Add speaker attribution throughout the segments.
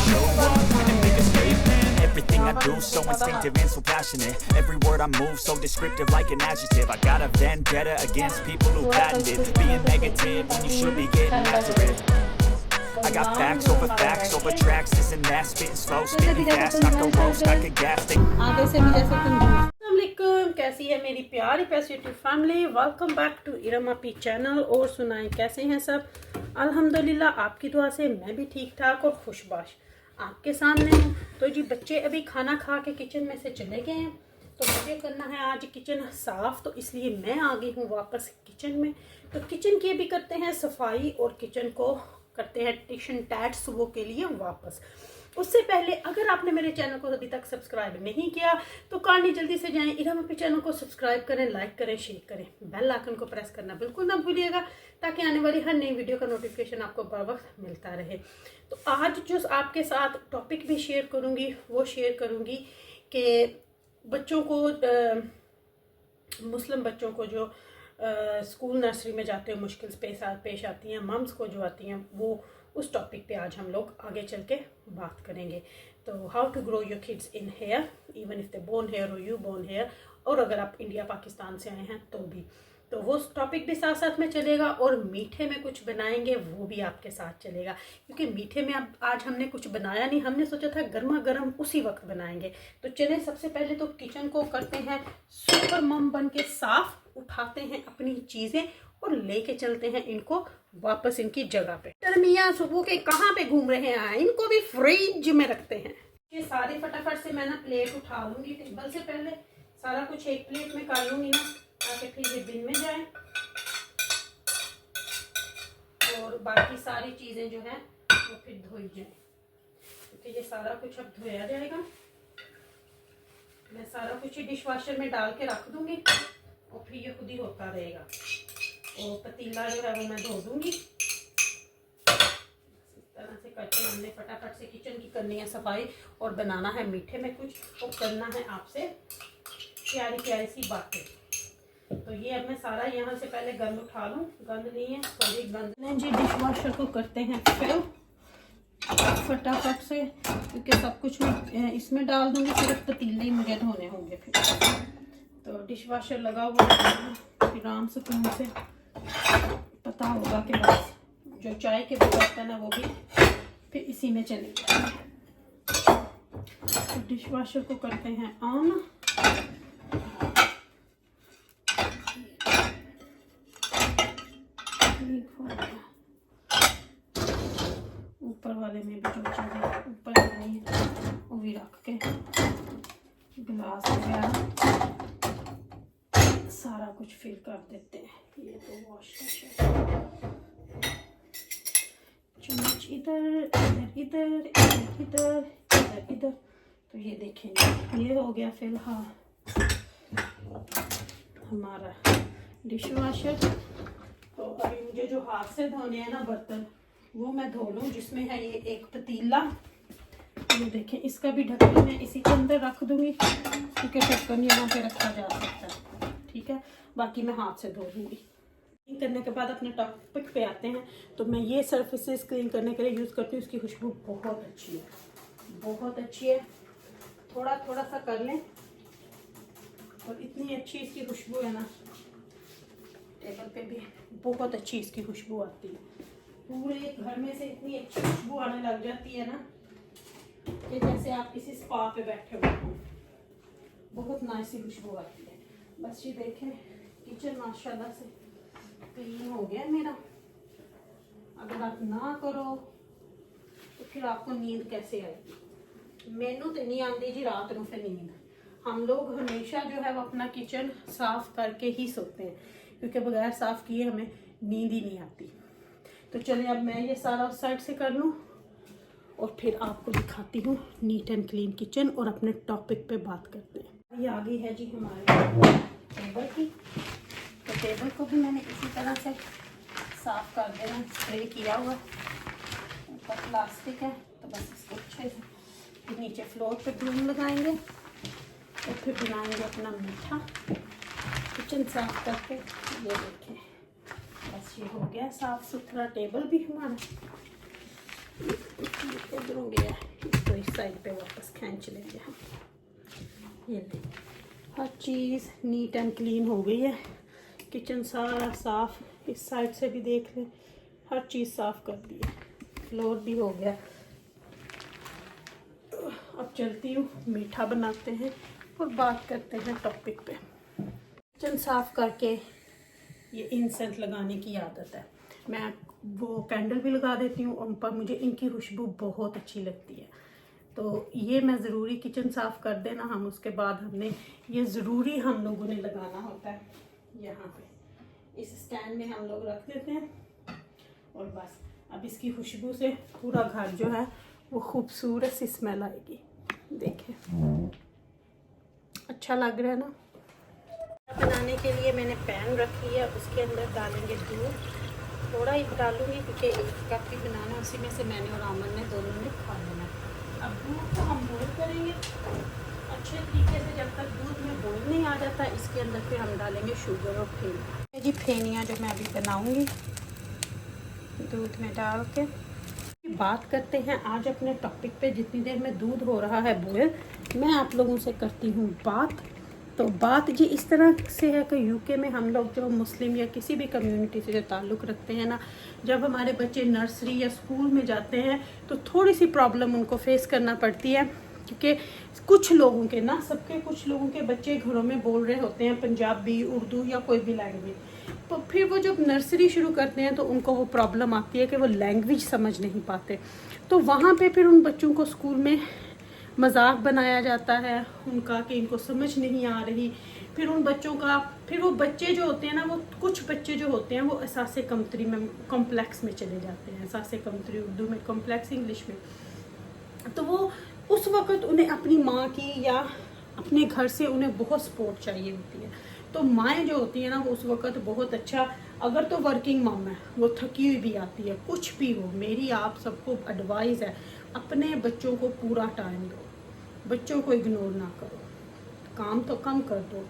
Speaker 1: show up and make a statement. Everything I do so instinctive and so passionate. Every word I move so descriptive like an adjective. I got a vendetta against people who patented being negative when you should be getting after it. I got facts over tracks, this and that, spitting slow, spitting fast, I could roast, I could gas.
Speaker 2: आगे से भी जैसे तुम अस्सलामुअलैकुम, कैसी है मेरी प्यारी YouTube family. Welcome back to Irma P channel. और सुनाएं कैसे हैं सब। अल्हम्दुलिल्लाह आपकी दुआ से मैं भी ठीक ठाक और खुशबाश आपके सामने हूँ। तो जी बच्चे अभी खाना खा के किचन में से चले गए हैं, तो मुझे करना है आज किचन साफ़, तो इसलिए मैं आ गई हूँ वापस किचन में। तो किचन की भी करते हैं सफाई और किचन को करते हैं टिशन टैट सुबह के लिए वापस। उससे पहले अगर आपने मेरे चैनल को अभी तक सब्सक्राइब नहीं किया तो काइंडली जल्दी से जाएं, इरमा पी चैनल को सब्सक्राइब करें, लाइक करें, शेयर करें, बेल आइकन को प्रेस करना बिल्कुल ना भूलिएगा ताकि आने वाली हर नई वीडियो का नोटिफिकेशन आपको बर वक्त मिलता रहे। तो आज जो आपके साथ टॉपिक भी शेयर करूँगी वो शेयर करूँगी कि बच्चों को मुस्लिम बच्चों को जो स्कूल नर्सरी में जाते हैं मुश्किल पेश आती हैं, मम्स को जो आती हैं, वो उस टॉपिक पे आज हम लोग आगे चल के बात करेंगे। तो how to grow your kids in here even if they born here और यू बोर्न हेयर, और अगर आप इंडिया पाकिस्तान से आए हैं तो भी, तो वो टॉपिक भी साथ साथ में चलेगा। और मीठे में कुछ बनाएंगे वो भी आपके साथ चलेगा, क्योंकि मीठे में अब आज हमने कुछ बनाया नहीं, हमने सोचा था गर्मा गर्म उसी वक्त बनाएंगे। तो चलें सबसे पहले तो किचन को करते हैं सुपर मम बन के साफ, उठाते हैं अपनी चीज़ें और लेके चलते हैं इनको वापस इनकी जगह पे। मियाँ सुबह के कहाँ पे घूम रहे हैं, इनको भी फ्रिज में रखते हैं। ये सारे फटाफट से मैं ना प्लेट उठा लूँगी टेबल से, पहले सारा कुछ एक प्लेट में कर लूँगी ना ताकि फिर ये बिन में जाए और बाकी सारी चीज़ें जो हैं वो फिर धोई जाए, क्योंकि ये सारा कुछ अब धोया जाएगा। मैं सारा कुछ डिश वॉशर में डाल के रख दूँगी और फिर ये खुद ही होता रहेगा। और पतीला जो है वो मैं धो दूँगी। इस तरह से करके हमने फटाफट से किचन की करनी है सफाई और बनाना है मीठे में कुछ और करना है आपसे प्यारी प्यारी सी बातें। तो ये अब मैं सारा यहाँ से पहले गंद उठा लूँ, गंद नहीं है सॉरी गंद नहीं जी। डिश वॉशर को करते हैं फिल फटाफट से, क्योंकि सब कुछ मैं इसमें डाल दूँगी, सिर्फ पतीले ही मुझे धोने होंगे फिर। तो डिश वॉशर लगा हुआ है, फिर आराम से तुम से पता होगा कि बस जो चाय के बर्तन है वो भी फिर इसी में चले जाएंगे। तो डिश वॉशर को करते हैं ऑन। ऊपर वाले में भी जो चीज़ें ऊपर नहीं है वो भी रख के गिलास वगैरह सारा कुछ फिल कर देते हैं। ये तो वॉश चम्मच इधर इधर इधर इधर इधर इधर इधर। तो ये देखेंगे ये हो गया फिलहाल हमारा डिश वॉशर। तो अभी मुझे जो हाथ से धोने हैं ना बर्तन वो मैं धो लूँ, जिसमें है ये एक पतीला। ये देखें इसका भी ढक्कन मैं इसी के अंदर रख दूँगी, क्योंकि ढक्कन यहाँ पे रखा जा सकता है, ठीक है। बाकी मैं हाथ से धो दूँगी। क्लीन करने के बाद अपने टॉपिक पे आते हैं। तो मैं ये सर्फेसेस क्लीन करने के लिए यूज़ करती हूँ, इसकी खुशबू बहुत अच्छी है, बहुत अच्छी है। थोड़ा थोड़ा सा कर लें और इतनी अच्छी इसकी खुशबू है ना, टेबल पे भी बहुत अच्छी इसकी खुशबू आती है। पूरे घर में से इतनी अच्छी खुशबू आने लग जाती है ना कि जैसे आप किसी स्पा पे बैठे हुए हो, बहुत नाइस सी खुशबू आती है। बस ये देखें किचन माशाल्लाह से क्लीन हो गया मेरा। अगर आप ना करो तो फिर आपको नींद कैसे आएगी। मैनू तो नहीं आती जी रात को फिर नींद। हम लोग हमेशा जो है वो अपना किचन साफ करके ही सोते हैं, क्योंकि बगैर साफ किए हमें नींद ही नहीं आती। तो चलिए अब मैं ये सारा उस साइड से कर लूँ और फिर आपको दिखाती हूँ नीट एंड क्लीन किचन और अपने टॉपिक पे बात करते हैं। ये आ गई है जी हमारे टेबल की। तो टेबल को भी मैंने इसी तरह से साफ कर देना, स्प्रे किया हुआ। ऊपर प्लास्टिक है तो बस इसको अच्छे से नीचे फ्लोर पे ग्लू लगाएंगे और फिर बनाएंगे अपना मीठा किचन साफ करके। ये देखें बस ये हो गया साफ सुथरा टेबल भी हमारा। इधर हो गया, इसको इस साइड पे वापस खींच लेंगे हम। ये ले, हर चीज़ नीट एंड क्लीन हो गई है। किचन सारा साफ, इस साइड से भी देख लें, हर चीज़ साफ कर दी है, फ्लोर भी हो गया। अब चलती हूँ, मीठा बनाते हैं और बात करते हैं टॉपिक पे। किचन साफ करके ये इंसेंस लगाने की आदत है, मैं वो कैंडल भी लगा देती हूँ, और पर मुझे इनकी खुशबू बहुत अच्छी लगती है। तो ये मैं ज़रूरी किचन साफ़ कर देना हम, उसके बाद हमने ये ज़रूरी हम लोगों ने लगाना होता है। यहाँ पे इस स्टैंड में हम लोग रख देते हैं, और बस अब इसकी खुशबू से पूरा घर जो है वो खूबसूरत सी स्मेल आएगी। देखें, अच्छा लग रहा है ना। बनाने के लिए मैंने पैन रखी है, उसके अंदर डालेंगे दूध, थोड़ा ही डालूंगी क्योंकि एक कप ही बनाना है, उसी में से मैंने और आमन ने दोनों ने खा लेना। अब दूध को हम बॉईल करेंगे अच्छे तरीके से, जब तक दूध में बॉईल नहीं आ जाता इसके अंदर फिर हम डालेंगे शुगर और फेनिया। जी फेनिया जो मैं अभी बनाऊंगी दूध में डाल के। बात करते हैं आज अपने टॉपिक पे। जितनी देर में दूध हो रहा है बॉयल, मैं आप लोगों से करती हूँ बात। तो बात जी इस तरह से है कि यूके में हम लोग जो मुस्लिम या किसी भी कम्युनिटी से जो ताल्लुक़ रखते हैं ना, जब हमारे बच्चे नर्सरी या स्कूल में जाते हैं तो थोड़ी सी प्रॉब्लम उनको फेस करना पड़ती है, क्योंकि कुछ लोगों के ना, सबके कुछ लोगों के बच्चे घरों में बोल रहे होते हैं पंजाबी, उर्दू या कोई भी लैंग्वेज। तो फिर वो जब नर्सरी शुरू करते हैं तो उनको वो प्रॉब्लम आती है कि वो लैंग्वेज समझ नहीं पाते। तो वहाँ पे फिर उन बच्चों को स्कूल में मजाक बनाया जाता है उनका कि इनको समझ नहीं आ रही। फिर उन बच्चों का, फिर वो बच्चे जो होते हैं ना, वो कुछ बच्चे जो होते हैं वो एहसास कमतरी में, कॉम्प्लेक्स में चले जाते हैं। एहसास कमतरी उर्दू में, कॉम्प्लेक्स इंग्लिश में। तो वो उस वक़्त उन्हें अपनी माँ की या अपने घर से उन्हें बहुत सपोर्ट चाहिए होती है। तो माएँ जो होती हैं ना, वो उस वक़्त बहुत अच्छा, अगर तो वर्किंग मम है वो थकी हुई भी आती है, कुछ भी हो, मेरी आप सबको एडवाइस है अपने बच्चों को पूरा टाइम दो, बच्चों को इग्नोर ना करो। काम तो कम कर दो,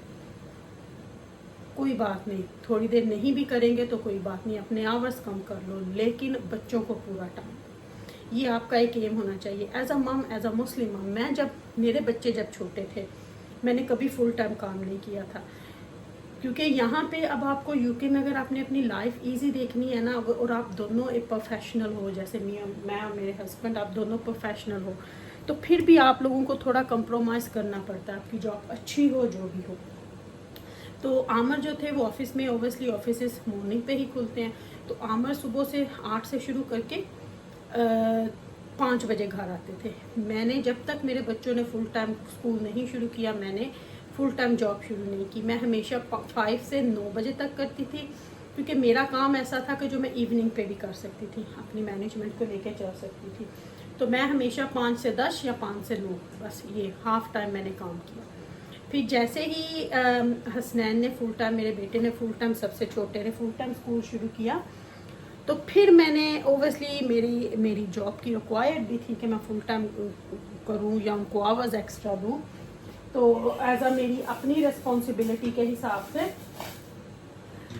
Speaker 2: कोई बात नहीं, थोड़ी देर नहीं भी करेंगे तो कोई बात नहीं, अपने आवर्स कम कर लो, लेकिन बच्चों को पूरा टाइम दो। ये आपका एक एम होना चाहिए एज अ मम, एज अ मुस्लिम मम। मैं जब मेरे बच्चे जब छोटे थे, मैंने कभी फुल टाइम काम नहीं किया था, क्योंकि यहाँ पे अब आपको यूके में अगर आपने अपनी लाइफ इजी देखनी है ना, और आप दोनों एक प्रोफेशनल हो, जैसे मैं और मेरे हस्बैंड आप दोनों प्रोफेशनल हो, तो फिर भी आप लोगों को थोड़ा कंप्रोमाइज़ करना पड़ता है, आपकी जॉब अच्छी हो जो भी हो। तो आमर जो थे वो ऑफिस में, ओबियसली ऑफिस मॉर्निंग पे ही खुलते हैं, तो आमर सुबह से 8 से शुरू करके 5 बजे घर आते थे। मैंने जब तक मेरे बच्चों ने फुल टाइम स्कूल नहीं शुरू किया, मैंने फुल टाइम जॉब शुरू नहीं की। मैं हमेशा 5 से 9 बजे तक करती थी, क्योंकि मेरा काम ऐसा था कि जो मैं इवनिंग पे भी कर सकती थी, अपनी मैनेजमेंट को लेकर चल सकती थी। तो मैं हमेशा 5 से 10 या 5 से 9, बस ये हाफ टाइम मैंने काम किया। फिर जैसे ही हसनैन ने फुल टाइम, मेरे बेटे ने फुल टाइम, सबसे छोटे ने फुल टाइम स्कूल शुरू किया, तो फिर मैंने ओबियसली मेरी जॉब की रिक्वायर्ड भी थी कि मैं फुल टाइम करूं या उनको आवर्स एक्स्ट्रा दूं। तो एज अ मेरी अपनी रिस्पॉन्सिबिलिटी के हिसाब से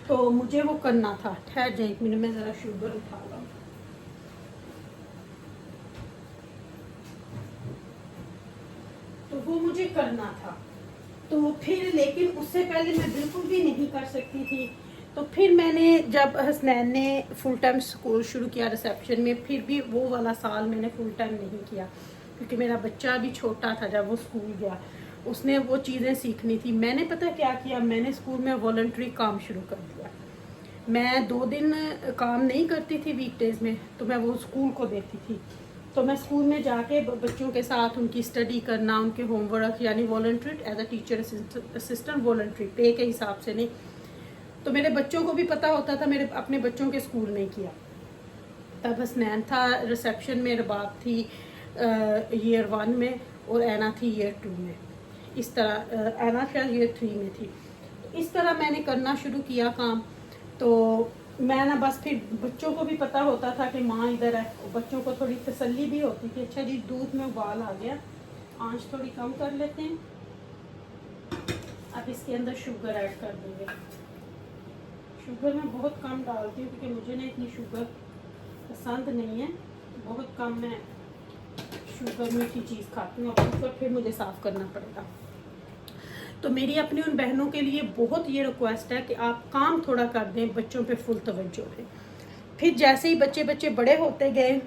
Speaker 2: तो मुझे वो करना था। ठहर जाए 1 मिनट में ज़रा शुगर उठा लूँ। तो वो मुझे करना था, तो फिर लेकिन उससे पहले मैं बिल्कुल भी नहीं कर सकती थी। तो फिर मैंने, जब हसनैन ने फुल टाइम स्कूल शुरू किया रिसेप्शन में, फिर भी वो वाला साल मैंने फुल टाइम नहीं किया, क्योंकि मेरा बच्चा अभी छोटा था जब वो स्कूल गया, उसने वो चीज़ें सीखनी थी। मैंने पता क्या किया, मैंने स्कूल में वॉलंटरी काम शुरू कर दिया। मैं 2 दिन काम नहीं करती थी वीकडेज़ में, तो मैं वो स्कूल को देती थी। तो मैं स्कूल में जाके बच्चों के साथ उनकी स्टडी करना, उनके होमवर्क, यानी voluntary as a teacher assistant, voluntary pay के हिसाब से नहीं। तो मेरे बच्चों को भी पता होता था, मेरे अपने बच्चों के स्कूल नहीं किया। तब हसनैन था रिसेप्शन में, रबाब थी ईयर 1 में, और ऐना थी ईयर 2 में। इस तरह ऐना शायद ईयर 3 में थी। तो इस तरह मैंने करना शुरू किया काम। तो मैं ना बस, फिर बच्चों को भी पता होता था कि माँ इधर है, और बच्चों को थोड़ी तसल्ली भी होती थी। अच्छा जी, दूध में उबाल आ गया, आंच थोड़ी कम कर लेते हैं। अब इसके अंदर शुगर ऐड कर देंगे। शुगर मैं बहुत कम डालती हूँ, क्योंकि मुझे ना इतनी शुगर पसंद नहीं है, बहुत कम मैं शुगर मीठी चीज़ खाती हूँ, और फिर मुझे साफ़ करना पड़ेगा। तो मेरी अपनी उन बहनों के लिए बहुत ये रिक्वेस्ट है कि आप काम थोड़ा कर दें, बच्चों पे फुल तवज्जो दें। फिर जैसे ही बच्चे बड़े होते गए,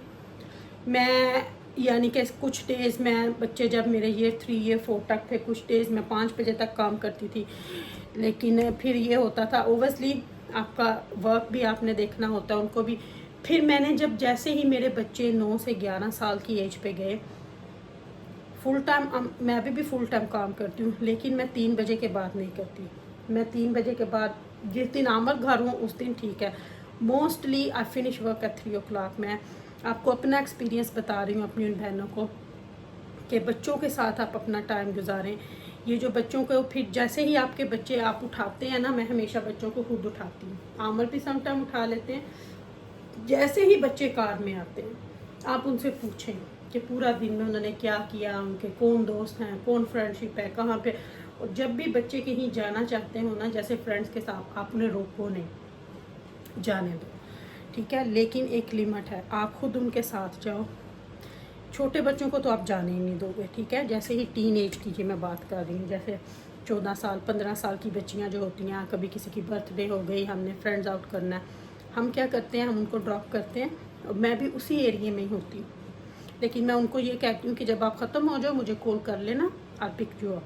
Speaker 2: मैं यानी कि कुछ डेज़ मैं बच्चे जब मेरे ईयर 3 ईयर 4 तक थे, कुछ डेज़ मैं 5 बजे तक काम करती थी। लेकिन फिर ये होता था, ओबियसली आपका वर्क भी आपने देखना होता है, उनको भी। फिर मैंने जब जैसे ही मेरे बच्चे 9 से 11 साल की एज पे गए, फुल टाइम मैं अभी भी फुल टाइम काम करती हूँ, लेकिन मैं 3 बजे के बाद नहीं करती। मैं 3 बजे के बाद, जिस दिन आमर घर हूँ उस दिन ठीक है, mostly I finish work at 3 o'clock। मैं आपको अपना एक्सपीरियंस बता रही हूँ अपनी उन बहनों को, कि बच्चों के साथ आप अपना टाइम गुजारें। ये जो बच्चों को, फिर जैसे ही आपके बच्चे आप उठाते हैं ना, मैं हमेशा बच्चों को खुद उठाती हूँ, आमर भी सम टाइम उठा लेते हैं। जैसे ही बच्चे कार में आते हैं, आप उनसे पूछें कि पूरा दिन में उन्होंने क्या किया, उनके कौन दोस्त हैं, कौन फ्रेंडशिप है, कहाँ पे। और जब भी बच्चे कहीं जाना चाहते हो ना, जैसे फ्रेंड्स के साथ, आप उन्हें रोको नहीं, जाने दो, ठीक है। लेकिन एक लिमिट है, आप खुद उनके साथ जाओ। छोटे बच्चों को तो आप जाने ही नहीं दोगे, ठीक है। जैसे ही टीन एज की जी मैं बात कर रही हूँ, जैसे 14 साल 15 साल की बच्चियाँ जो होती हैं, कभी किसी की बर्थडे हो गई, हमने फ्रेंड्स आउट करना है, हम क्या करते हैं, हम उनको ड्रॉप करते हैं। और मैं भी उसी एरिए में ही होती हूँ, लेकिन मैं उनको ये कहती हूँ कि जब आप ख़त्म हो जाओ मुझे कॉल कर लेना, आप पिक यू अप,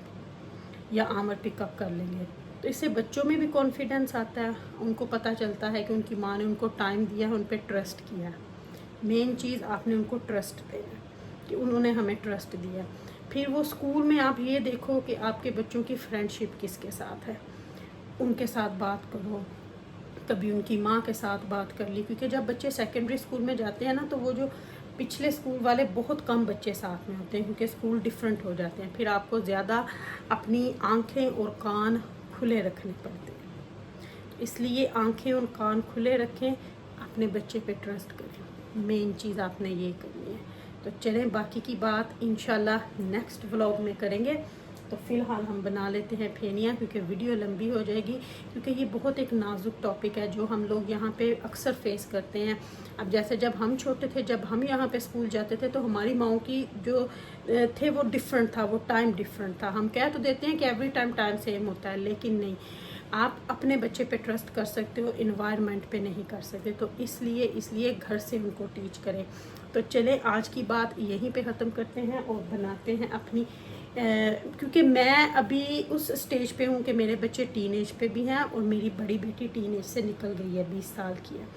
Speaker 2: या आमर पिकअप कर लेंगे। तो इससे बच्चों में भी कॉन्फिडेंस आता है, उनको पता चलता है कि उनकी माँ ने उनको टाइम दिया है, उन पर ट्रस्ट किया है। मेन चीज़ आपने उनको ट्रस्ट देना है कि उन्होंने हमें ट्रस्ट दिया। फिर वो स्कूल में आप ये देखो कि आपके बच्चों की फ्रेंडशिप किसके साथ है, उनके साथ बात करो। कभी उनकी माँ के साथ बात कर ली, क्योंकि जब बच्चे सेकेंडरी स्कूल में जाते हैं ना, तो वो जो पिछले स्कूल वाले बहुत कम बच्चे साथ में होते हैं, क्योंकि स्कूल डिफरेंट हो जाते हैं। फिर आपको ज़्यादा अपनी आंखें और कान खुले रखने पड़ते हैं। इसलिए आंखें और कान खुले रखें, अपने बच्चे पे ट्रस्ट करें। मेन चीज़ आपने ये करनी है। तो चलें, बाकी की बात इंशाल्लाह नेक्स्ट व्लॉग में करेंगे। तो फ़िलहाल हम बना लेते हैं फेनियाँ, क्योंकि वीडियो लंबी हो जाएगी, क्योंकि ये बहुत एक नाजुक टॉपिक है जो हम लोग यहाँ पे अक्सर फेस करते हैं। अब जैसे जब हम छोटे थे, जब हम यहाँ पे स्कूल जाते थे, तो हमारी माओ की जो थे वो डिफरेंट था, वो टाइम डिफरेंट था। हम कह तो देते हैं कि एवरी टाइम सेम होता है, लेकिन नहीं। आप अपने बच्चे पे ट्रस्ट कर सकते हो, इन्वायरमेंट पे नहीं कर सकते। तो इसलिए घर से उनको टीच करें। तो चले, आज की बात यहीं पे ख़त्म करते हैं और बनाते हैं अपनी क्योंकि मैं अभी उस स्टेज पे हूँ कि मेरे बच्चे टीनेज पे भी हैं, और मेरी बड़ी बेटी टीनेज से निकल गई है, 20 साल की है।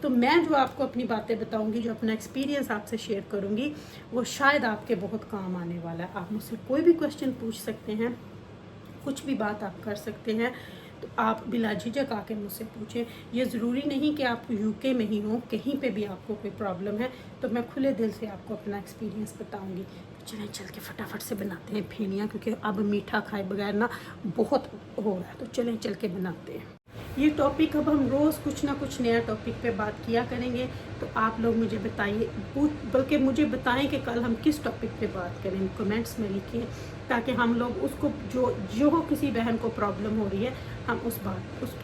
Speaker 2: तो मैं जो आपको अपनी बातें बताऊँगी, जो अपना एक्सपीरियंस आपसे शेयर करूँगी, वो शायद आपके बहुत काम आने वाला है। आप मुझसे कोई भी क्वेश्चन पूछ सकते हैं, कुछ भी बात आप कर सकते हैं। तो आप बिला झिझक आके मुझसे पूछें। ये ज़रूरी नहीं कि आप यूके में ही हो, कहीं पे भी आपको कोई प्रॉब्लम है तो मैं खुले दिल से आपको अपना एक्सपीरियंस बताऊंगी। चलें, चल के फटाफट से बनाते हैं फेनियाँ, क्योंकि अब मीठा खाए बगैर ना बहुत हो रहा है। तो चलें, चल के बनाते हैं ये टॉपिक। अब हम रोज़ कुछ ना कुछ नया टॉपिक पे बात किया करेंगे। तो आप लोग मुझे बताइए, बल्कि मुझे बताएं कि कल हम किस टॉपिक पे बात करें, कमेंट्स में लिखिए, ताकि हम लोग उसको जो किसी बहन को प्रॉब्लम हो रही है, हम उस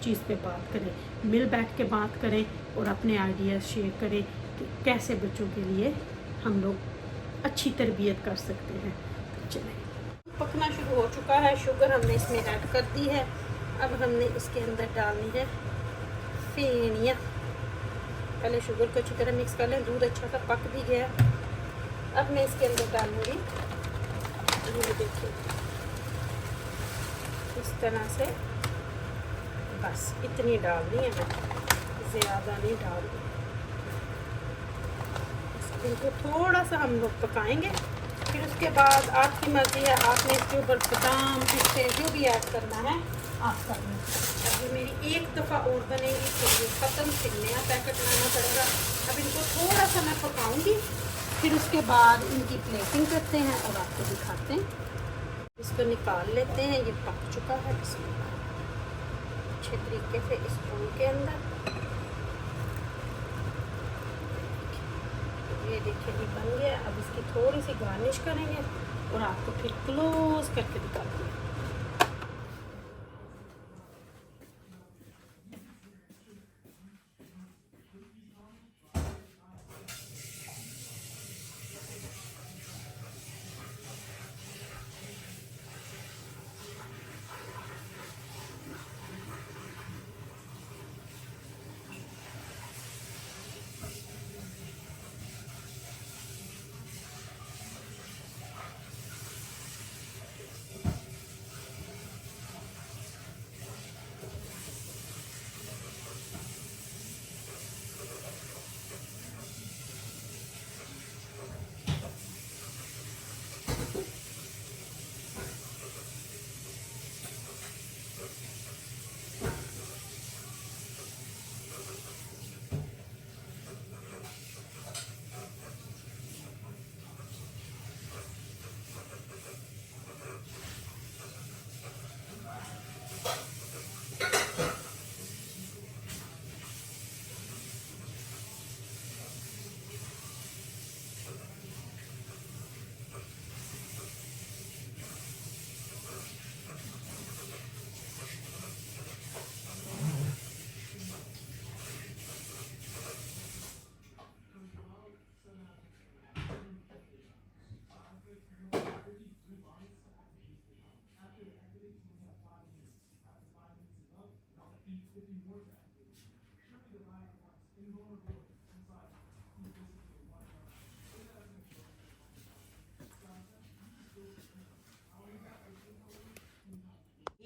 Speaker 2: चीज़ पे बात करें, मिल बैठ के बात करें और अपने आइडियाज़ शेयर करें कि कैसे बच्चों के लिए हम लोग अच्छी तरबियत कर सकते हैं। तो चलें, पकना शुरू हो चुका है, शुगर हमने इसमें ऐड कर दी है। अब हमने इसके अंदर डालनी है फेनियाँ। पहले शुगर को अच्छी तरह मिक्स कर लें, दूध अच्छा सा पक भी गया। अब मैं इसके अंदर डालूँगी, ये देखिए इस तरह से, बस इतनी डालनी है, मैं ज़्यादा नहीं डाल दूँ। इनको थोड़ा सा हम लोग पकाएंगे, फिर उसके बाद आपकी मर्ज़ी है, आपने इसके ऊपर बादाम पिस्ते जो भी ऐड करना है आप कर लें। अब ये मेरी एक दफ़ा और बनेगी, फिर ये ख़त्म, फिर नया पैकेट लाना पड़ेगा। अब इनको थोड़ा सा मैं पकाऊंगी, फिर उसके बाद इनकी प्लेटिंग करते हैं और आपको दिखाते हैं। इसको निकाल लेते हैं, ये पक चुका है। इसमें अच्छे तरीके से इस बोल के अंदर, ये देखिए ये बन गया। अब इसकी थोड़ी सी गार्निश करेंगे और आपको फिर क्लोज करके दिखाते हैं।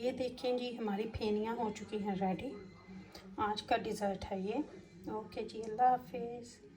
Speaker 2: ये देखें जी, हमारी फेनियाँ हो चुकी हैं रेडी। आज का डिज़र्ट है ये। ओके जी, अल्लाह हाफिज़।